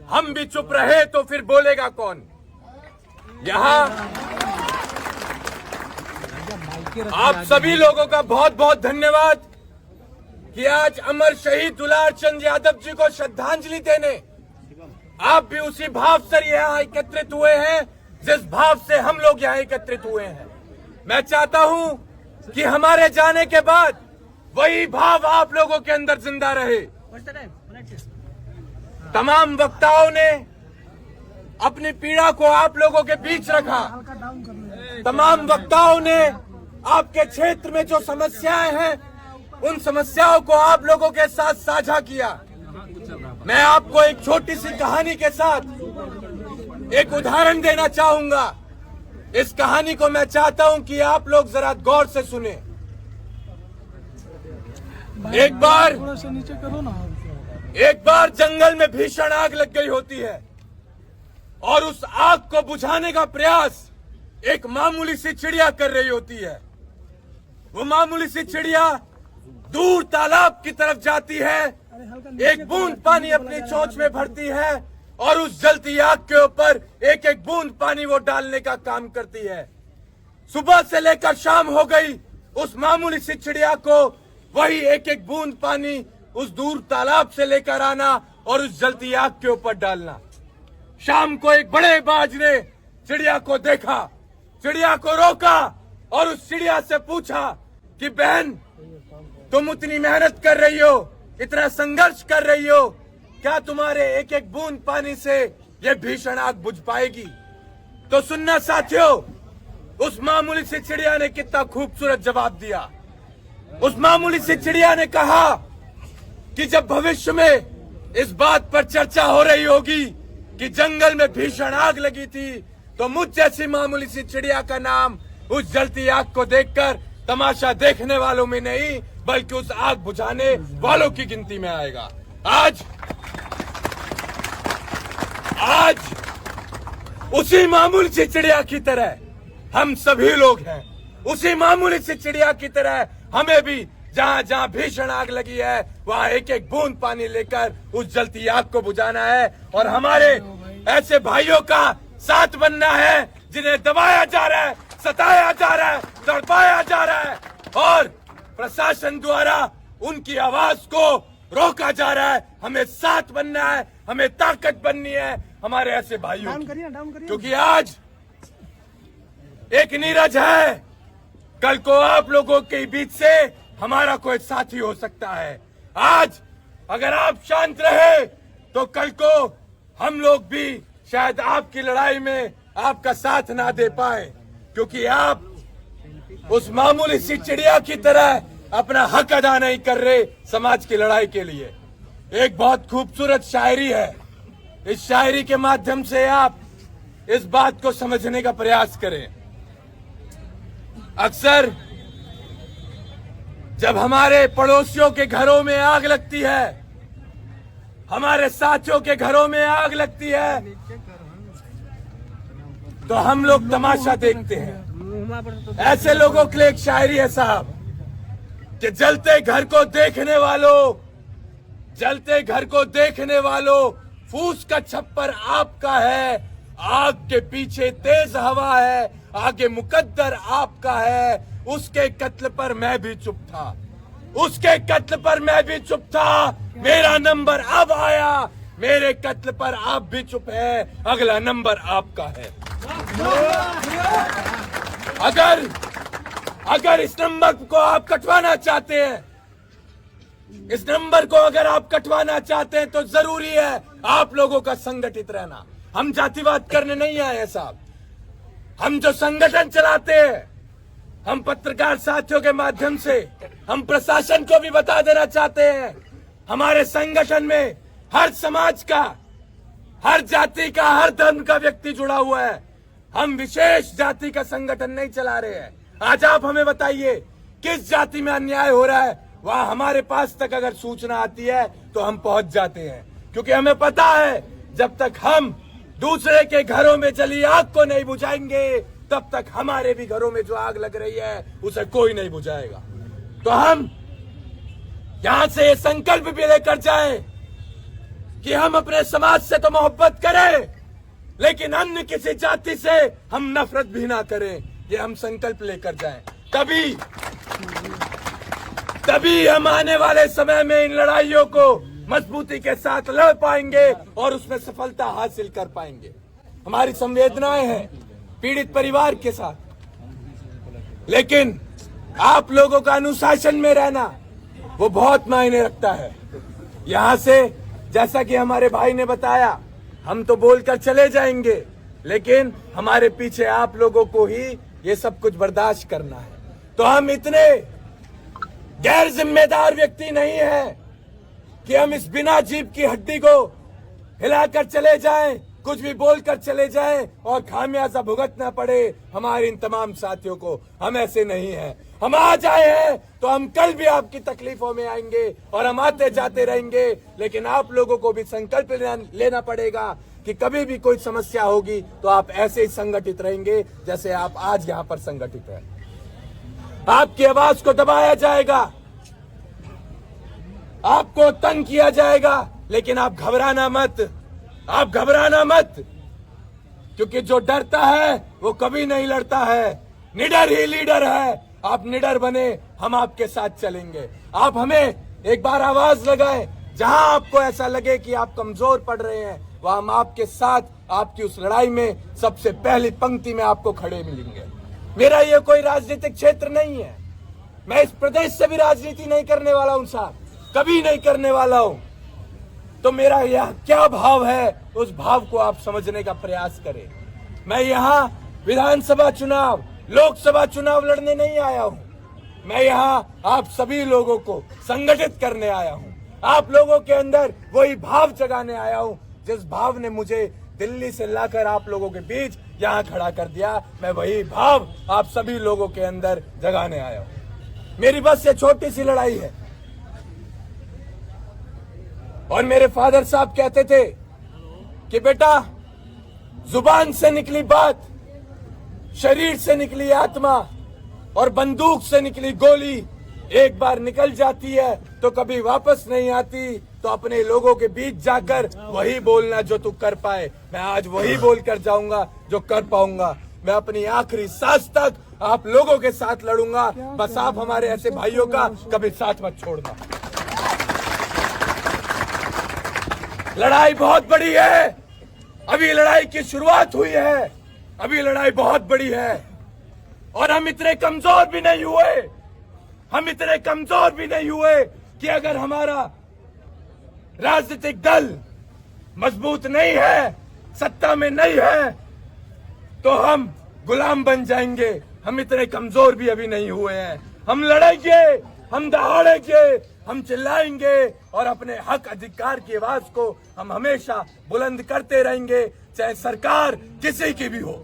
हम भी चुप रहे तो फिर बोलेगा कौन। यहाँ आप सभी लोगों का बहुत बहुत धन्यवाद कि आज अमर शहीद दुलार चंद यादव जी को श्रद्धांजलि देने आप भी उसी भाव से यहाँ एकत्रित हुए हैं जिस भाव से हम लोग यहाँ एकत्रित हुए हैं। मैं चाहता हूँ कि हमारे जाने के बाद वही भाव आप लोगों के अंदर जिंदा रहे। तमाम वक्ताओं ने अपनी पीड़ा को आप लोगों के बीच रखा। तमाम वक्ताओं ने आपके क्षेत्र में जो समस्याएं हैं उन समस्याओं को आप लोगों के साथ साझा किया। मैं आपको एक छोटी सी कहानी के साथ एक उदाहरण देना चाहूंगा। इस कहानी को मैं चाहता हूं कि आप लोग जरा गौर से सुने। एक बार जंगल में भीषण आग लग गई होती है और उस आग को बुझाने का प्रयास एक मामूली सी चिड़िया कर रही होती है। वो मामूली सी चिड़िया दूर तालाब की तरफ जाती है, एक बूंद पानी अपनी चोंच में भरती है और उस जलती आग के ऊपर एक एक बूंद पानी वो डालने का काम करती है। सुबह से लेकर शाम हो गई, उस मामूली सी चिड़िया को वही एक एक बूंद पानी उस दूर तालाब से लेकर आना और उस जलती आग के ऊपर डालना। शाम को एक बड़े बाज ने चिड़िया को देखा, चिड़िया को रोका और उस चिड़िया से पूछा कि बहन, तुम इतनी मेहनत कर रही हो, इतना संघर्ष कर रही हो, क्या तुम्हारे एक एक बूंद पानी से ये भीषण आग बुझ पाएगी? तो सुनना साथियों, उस मामूली सी चिड़िया ने कितना खूबसूरत जवाब दिया। उस मामूली सी चिड़िया ने कहा कि जब भविष्य में इस बात पर चर्चा हो रही होगी कि जंगल में भीषण आग लगी थी, तो मुझ जैसी मामूली सी चिड़िया का नाम उस जलती आग को देखकर तमाशा देखने वालों में नहीं बल्कि उस आग बुझाने वालों की गिनती में आएगा। आज उसी मामूली सी चिड़िया की तरह हम सभी लोग हैं। उसी मामूली सी चिड़िया की तरह हमें भी जहाँ जहाँ भीषण आग लगी है वहाँ एक एक बूंद पानी लेकर उस जलती आग को बुझाना है और हमारे ऐसे भाइयों का साथ बनना है जिन्हें दबाया जा रहा है, सताया जा रहा है, तड़पाया जा रहा है और प्रशासन द्वारा उनकी आवाज को रोका जा रहा है। हमें साथ बनना है, हमें ताकत बननी है हमारे ऐसे भाइयों की। क्योंकि आज एक नीरज है, कल को आप लोगों के बीच से हमारा कोई साथी हो सकता है। आज अगर आप शांत रहे तो कल को हम लोग भी शायद आपकी लड़ाई में आपका साथ ना दे पाए, क्योंकि आप उस मामूली सी चिड़िया की तरह अपना हक अदा नहीं कर रहे समाज की लड़ाई के लिए। एक बहुत खूबसूरत शायरी है, इस शायरी के माध्यम से आप इस बात को समझने का प्रयास करें। अक्सर जब हमारे पड़ोसियों के घरों में आग लगती है, हमारे साथियों के घरों में आग लगती है, तो हम लोग तमाशा देखते हैं। ऐसे लोगों के लिए एक शायरी है साहब कि जलते घर को देखने वालों, जलते घर को देखने वालों, फूस का छप्पर आपका है, आग के पीछे तेज हवा है, आगे मुकद्दर आपका है। उसके कत्ल पर मैं भी चुप था, उसके कत्ल पर मैं भी चुप था, मेरा नंबर अब आया, मेरे कत्ल पर आप भी चुप है, अगला नंबर आपका है। अगर इस नंबर को आप कटवाना चाहते हैं, इस नंबर को अगर आप कटवाना चाहते हैं तो जरूरी है आप लोगों का संगठित रहना। हम जातिवाद करने नहीं आए हैं साहब, हम जो संगठन चलाते हैं, हम पत्रकार साथियों के माध्यम से हम प्रशासन को भी बता देना चाहते हैं, हमारे संगठन में हर समाज का, हर जाति का, हर धर्म का व्यक्ति जुड़ा हुआ है। हम विशेष जाति का संगठन नहीं चला रहे हैं। आज आप हमें बताइए किस जाति में अन्याय हो रहा है, वहां हमारे पास तक अगर सूचना आती है तो हम पहुंच जाते हैं, क्योंकि हमें पता है जब तक हम दूसरे के घरों में जली आग को नहीं बुझाएंगे तब तक हमारे भी घरों में जो आग लग रही है उसे कोई नहीं बुझाएगा। तो हम यहां से ये संकल्प भी लेकर जाएं कि हम अपने समाज से तो मोहब्बत करें, लेकिन अन्य किसी जाति से हम नफरत भी ना करें। ये हम संकल्प लेकर जाएं, तभी हम आने वाले समय में इन लड़ाइयों को मजबूती के साथ लड़ पाएंगे और उसमें सफलता हासिल कर पाएंगे। हमारी संवेदनाएं हैं पीड़ित परिवार के साथ, लेकिन आप लोगों का अनुशासन में रहना वो बहुत मायने रखता है। यहाँ से जैसा कि हमारे भाई ने बताया, हम तो बोलकर चले जाएंगे, लेकिन हमारे पीछे आप लोगों को ही ये सब कुछ बर्दाश्त करना है। तो हम इतने गैर जिम्मेदार व्यक्ति नहीं है कि हम इस बिना जीभ की हड्डी को हिलाकर चले जाएं, कुछ भी बोलकर चले जाएं और खामियाजा भुगतना पड़े हमारे इन तमाम साथियों को। हम ऐसे नहीं हैं। हम आज आए हैं तो हम कल भी आपकी तकलीफों में आएंगे और हम आते जाते रहेंगे, लेकिन आप लोगों को भी संकल्प लेना पड़ेगा कि कभी भी कोई समस्या होगी तो आप ऐसे ही संगठित रहेंगे जैसे आप आज यहाँ पर संगठित हैं। आपकी आवाज को दबाया जाएगा, आपको तंग किया जाएगा, लेकिन आप घबराना मत, आप घबराना मत, क्योंकि जो डरता है वो कभी नहीं लड़ता है। निडर ही लीडर है। आप निडर बने, हम आपके साथ चलेंगे। आप हमें एक बार आवाज लगाएं, जहां आपको ऐसा लगे कि आप कमजोर पड़ रहे हैं, वहां हम आपके साथ आपकी उस लड़ाई में सबसे पहली पंक्ति में आपको खड़े मिलेंगे। मेरा ये कोई राजनीतिक क्षेत्र नहीं है। मैं इस प्रदेश से भी राजनीति नहीं करने वाला हूं साहब, कभी नहीं करने वाला हूं। तो मेरा यह क्या भाव है, उस भाव को आप समझने का प्रयास करें। मैं यहाँ विधानसभा चुनाव, लोकसभा चुनाव लड़ने नहीं आया हूँ। मैं यहाँ आप सभी लोगों को संगठित करने आया हूँ। आप लोगों के अंदर वही भाव जगाने आया हूँ जिस भाव ने मुझे दिल्ली से लाकर आप लोगों के बीच यहाँ खड़ा कर दिया। मैं वही भाव आप सभी लोगों के अंदर जगाने आया हूँ। मेरी बस ये छोटी सी लड़ाई है। और मेरे फादर साहब कहते थे कि बेटा, जुबान से निकली बात, शरीर से निकली आत्मा और बंदूक से निकली गोली एक बार निकल जाती है तो कभी वापस नहीं आती। तो अपने लोगों के बीच जाकर वही बोलना जो तू कर पाए। मैं आज वही बोलकर जाऊंगा जो कर पाऊंगा। मैं अपनी आखिरी सांस तक आप लोगों के साथ लड़ूंगा। बस आप हमारे ऐसे भाइयों का कभी साथ मत छोड़ना। लड़ाई बहुत बड़ी है, अभी लड़ाई की शुरुआत हुई है, अभी लड़ाई बहुत बड़ी है। और हम इतने कमजोर भी नहीं हुए, हम इतने कमजोर भी नहीं हुए कि अगर हमारा राजनीतिक दल मजबूत नहीं है, सत्ता में नहीं है, तो हम गुलाम बन जाएंगे। हम इतने कमजोर भी अभी नहीं हुए हैं। हम लड़ेंगे, हम दहाड़ेंगे, हम चिल्लाएंगे और अपने हक अधिकार की आवाज को हम हमेशा बुलंद करते रहेंगे, चाहे सरकार किसी की भी हो।